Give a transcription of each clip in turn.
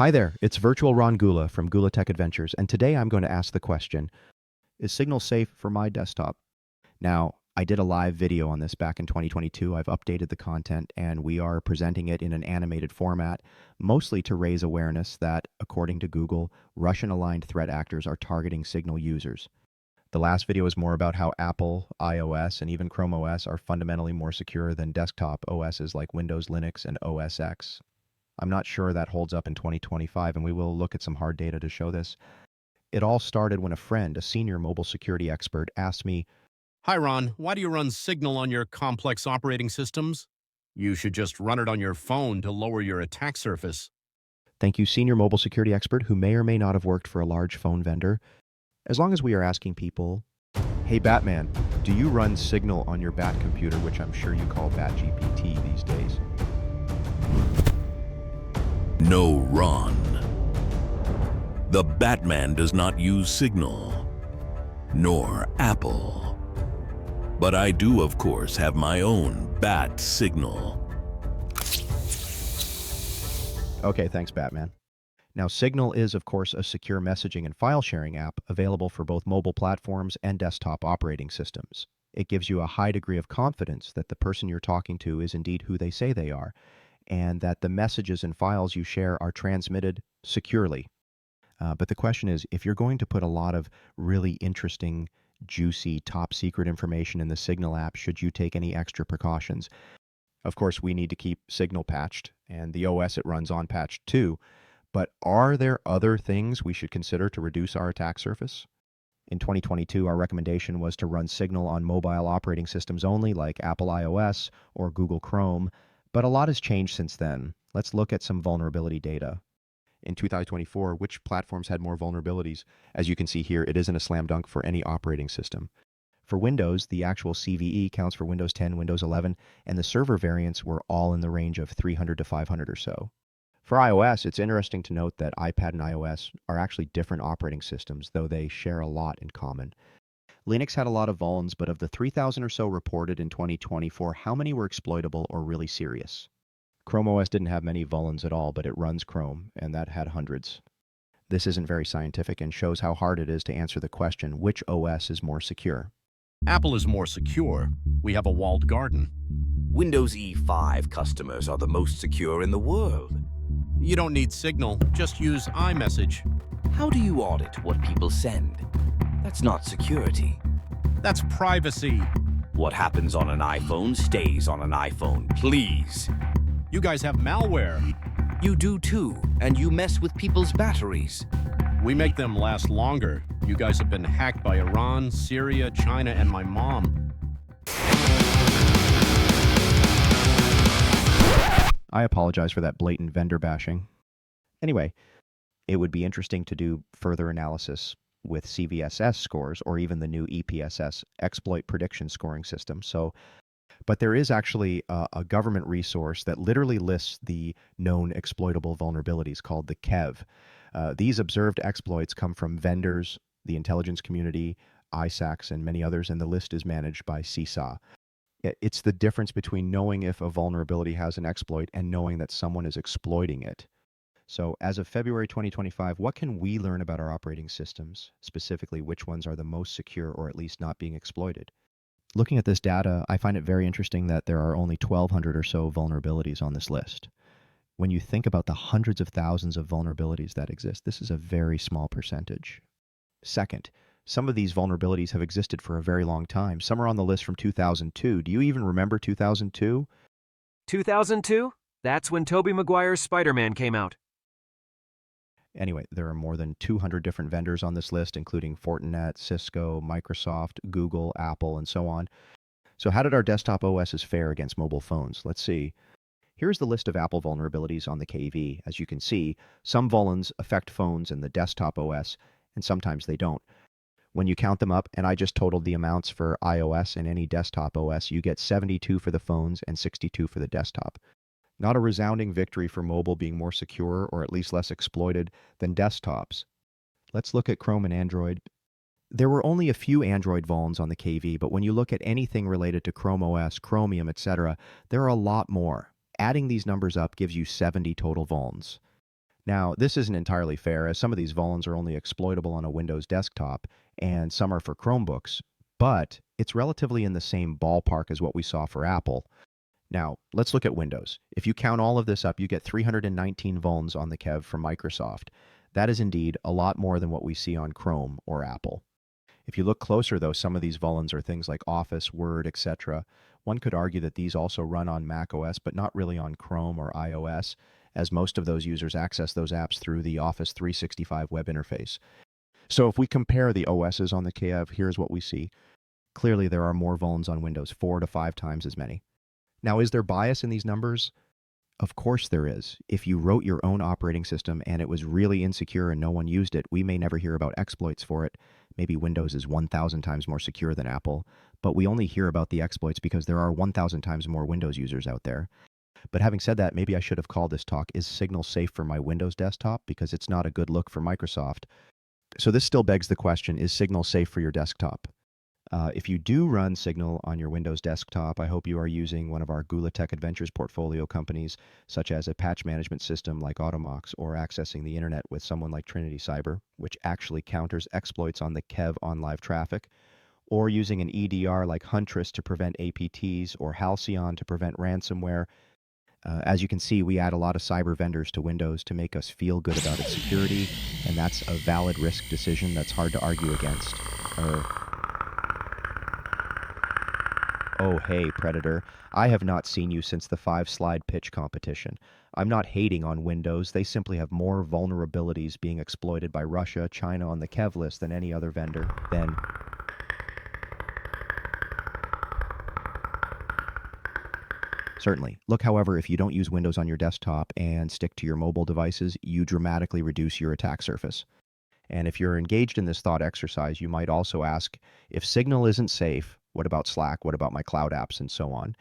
Hi there, it's Virtual Ron Gula from Gula Tech Adventures, and today I'm going to ask the question, is Signal safe for my desktop? Now, I did a live video on this back in 2022. I've updated the content, and we are presenting it in an animated format, mostly to raise awareness that, according to Google, Russian-aligned threat actors are targeting Signal users. The last video is more about how Apple, iOS, and even Chrome OS are fundamentally more secure than desktop OSs like Windows, Linux, and OS X. I'm not sure that holds up in 2025, and we will look at some hard data to show this. It all started when a friend, a senior mobile security expert, asked me, Hi, Ron. Why do you run Signal on your complex operating systems? You should just run it on your phone to lower your attack surface. thank you, senior mobile security expert who may or may not have worked for a large phone vendor. As long as we are asking people, hey, Batman, do you run Signal on your Bat computer, which I'm sure you call BatGPT these days? No, Ron. The Batman does not use Signal, nor Apple. But I do, of course, have my own Bat Signal. Okay, thanks, Batman. Now, Signal is, of course, a secure messaging and file sharing app available for both mobile platforms and desktop operating systems. It gives you a high degree of confidence that the person you're talking to is indeed who they say they are, and that the messages and files you share are transmitted securely. But the question is, if you're going to put a lot of really interesting, juicy, top secret information in the Signal app, should you take any extra precautions? Of course, we need to keep Signal patched, and the OS it runs on patched too. But are there other things we should consider to reduce our attack surface? In 2022, our recommendation was to run Signal on mobile operating systems only, like Apple iOS or Google Chrome, but a lot has changed since then. Let's look at some vulnerability data. In 2024, which platforms had more vulnerabilities? As you can see here, it isn't a slam dunk for any operating system. For Windows, the actual CVE counts for Windows 10, Windows 11, and the server variants were all in the range of 300 to 500 or so. For iOS, it's interesting to note that iPad and iOS are actually different operating systems, though they share a lot in common. Linux had a lot of vulns, but of the 3,000 or so reported in 2024, how many were exploitable or really serious? Chrome OS didn't have many vulns at all, but it runs Chrome, and that had hundreds. This isn't very scientific and shows how hard it is to answer the question, which OS is more secure? Apple is more secure. We have a walled garden. Windows E5 customers are the most secure in the world. You don't need Signal. Just use iMessage. How do you audit what people send? That's not security. That's privacy. What happens on an iPhone stays on an iPhone, please. You guys have malware. You do too, and you mess with people's batteries. We make them last longer. You guys have been hacked by Iran, Syria, China, and my mom. I apologize for that blatant vendor bashing. Anyway, it would be interesting to do further analysis with CVSS scores or even the new EPSS exploit prediction scoring system. But there is actually a government resource that literally lists the known exploitable vulnerabilities called the KEV. These observed exploits come from vendors, the intelligence community, ISACs, and many others, and the list is managed by CISA. It's the difference between knowing if a vulnerability has an exploit and knowing that someone is exploiting it. So as of February 2025, what can we learn about our operating systems, specifically which ones are the most secure or at least not being exploited? Looking at this data, I find it very interesting that there are only 1,200 or so vulnerabilities on this list. When you think about the hundreds of thousands of vulnerabilities that exist, this is a very small percentage. Second, some of these vulnerabilities have existed for a very long time. Some are on the list from 2002. Do you even remember 2002? 2002? That's when Tobey Maguire's Spider-Man came out. Anyway, there are more than 200 different vendors on this list, including Fortinet, Cisco, Microsoft, Google, Apple, and so on. So how did our desktop OSs fare against mobile phones? Let's see. Here's the list of Apple vulnerabilities on the KV. As you can see, some vulns affect phones and the desktop OS, and sometimes they don't. When you count them up, and I just totaled the amounts for iOS and any desktop OS, you get 72 for the phones and 62 for the desktop. Not a resounding victory for mobile being more secure or at least less exploited than desktops. Let's look at Chrome and Android. There were only a few Android vulns on the KV, but when you look at anything related to Chrome OS, Chromium, etc., there are a lot more. Adding these numbers up gives you 70 total vulns. Now, this isn't entirely fair, as some of these vulns are only exploitable on a Windows desktop, and some are for Chromebooks, but it's relatively in the same ballpark as what we saw for Apple. Now, let's look at Windows. If you count all of this up, you get 319 vulns on the Kev from Microsoft. That is indeed a lot more than what we see on Chrome or Apple. If you look closer, though, some of these vulns are things like Office, Word, etc. One could argue that these also run on macOS, but not really on Chrome or iOS, as most of those users access those apps through the Office 365 web interface. So if we compare the OSs on the Kev, here's what we see. Clearly, there are more vulns on Windows, 4 to 5 times as many. Now, is there bias in these numbers? Of course there is. If you wrote your own operating system and it was really insecure and no one used it, we may never hear about exploits for it. Maybe Windows is 1,000 times more secure than Apple, but we only hear about the exploits because there are 1,000 times more Windows users out there. But having said that, maybe I should have called this talk, Is Signal Safe for My Windows Desktop? Because it's not a good look for Microsoft. So this still begs the question, is Signal safe for your desktop? If you do run Signal on your Windows desktop, I hope you are using one of our Gula Tech Adventures portfolio companies, such as a patch management system like Automox, or accessing the internet with someone like Trinity Cyber, which actually counters exploits on the Kev on live traffic, or using an EDR like Huntress to prevent APTs, or Halcyon to prevent ransomware. As you can see, we add a lot of cyber vendors to Windows to make us feel good about its security, and that's a valid risk decision that's hard to argue against. Oh, hey, Predator. I have not seen you since the 5-slide pitch competition. I'm not hating on Windows. They simply have more vulnerabilities being exploited by Russia, China on the Kev list than any other vendor. Then, certainly. Look, however, if you don't use Windows on your desktop and stick to your mobile devices, you dramatically reduce your attack surface. And if you're engaged in this thought exercise, you might also ask, if Signal isn't safe, what about Slack? What about my cloud apps and so on?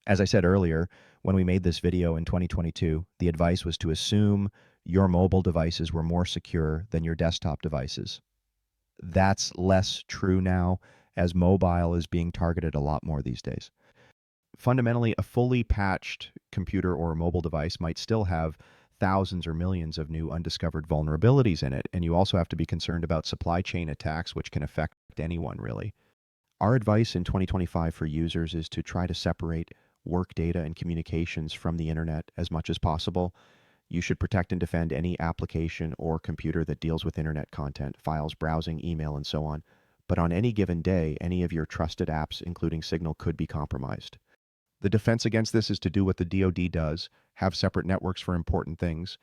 As I said earlier, when we made this video in 2022, the advice was to assume your mobile devices were more secure than your desktop devices. That's less true now, as mobile is being targeted a lot more these days. Fundamentally, a fully patched computer or mobile device might still have thousands or millions of new undiscovered vulnerabilities in it, and you also have to be concerned about supply chain attacks, which can affect anyone, really. Our advice in 2025 for users is to try to separate work data and communications from the internet as much as possible. You should protect and defend any application or computer that deals with internet content, files, browsing, email, and so on. But on any given day, any of your trusted apps, including Signal, could be compromised. The defense against this is to do what the DoD does, have separate networks for important things.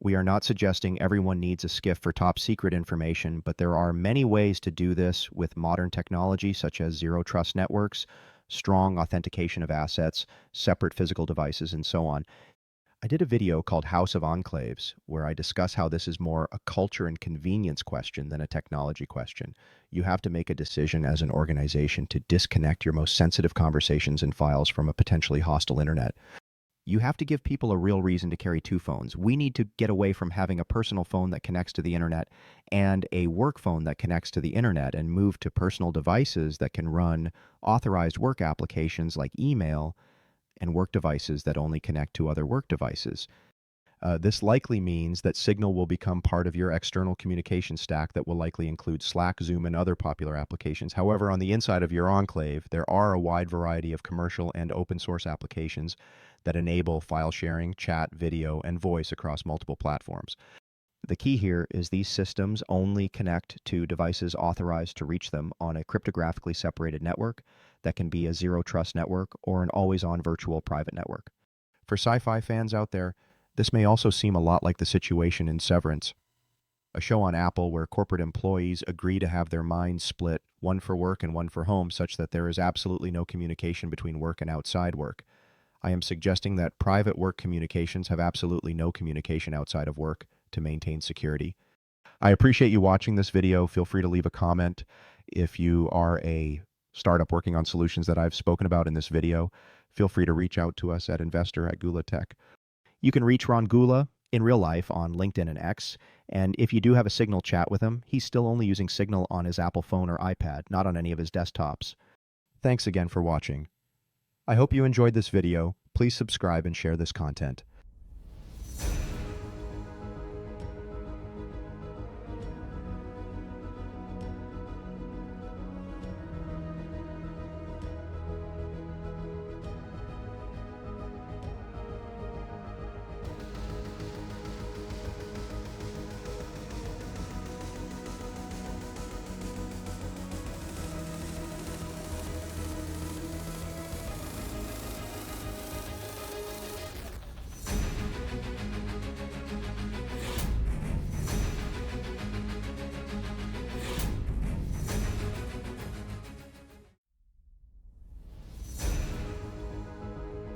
We are not suggesting everyone needs a SCIF for top secret information, but there are many ways to do this with modern technology such as zero trust networks, strong authentication of assets, separate physical devices, and so on. I did a video called House of Enclaves, where I discuss how this is more a culture and convenience question than a technology question. You have to make a decision as an organization to disconnect your most sensitive conversations and files from a potentially hostile internet. You have to give people a real reason to carry two phones. We need to get away from having a personal phone that connects to the internet and a work phone that connects to the internet and move to personal devices that can run authorized work applications like email and work devices that only connect to other work devices. This likely means that Signal will become part of your external communication stack that will likely include Slack, Zoom, and other popular applications. However, on the inside of your enclave, there are a wide variety of commercial and open source applications that enable file sharing, chat, video, and voice across multiple platforms. The key here is these systems only connect to devices authorized to reach them on a cryptographically separated network that can be a zero trust network or an always-on virtual private network. For sci-fi fans out there, this may also seem a lot like the situation in Severance, a show on Apple where corporate employees agree to have their minds split, one for work and one for home, such that there is absolutely no communication between work and outside work. I am suggesting that private work communications have absolutely no communication outside of work to maintain security. I appreciate you watching this video. Feel free to leave a comment. If you are a startup working on solutions that I've spoken about in this video, feel free to reach out to us at investor@Gula Tech. You can reach Ron Gula in real life on LinkedIn and X, and if you do have a Signal chat with him, he's still only using Signal on his Apple phone or iPad, not on any of his desktops. Thanks again for watching. I hope you enjoyed this video. Please subscribe and share this content.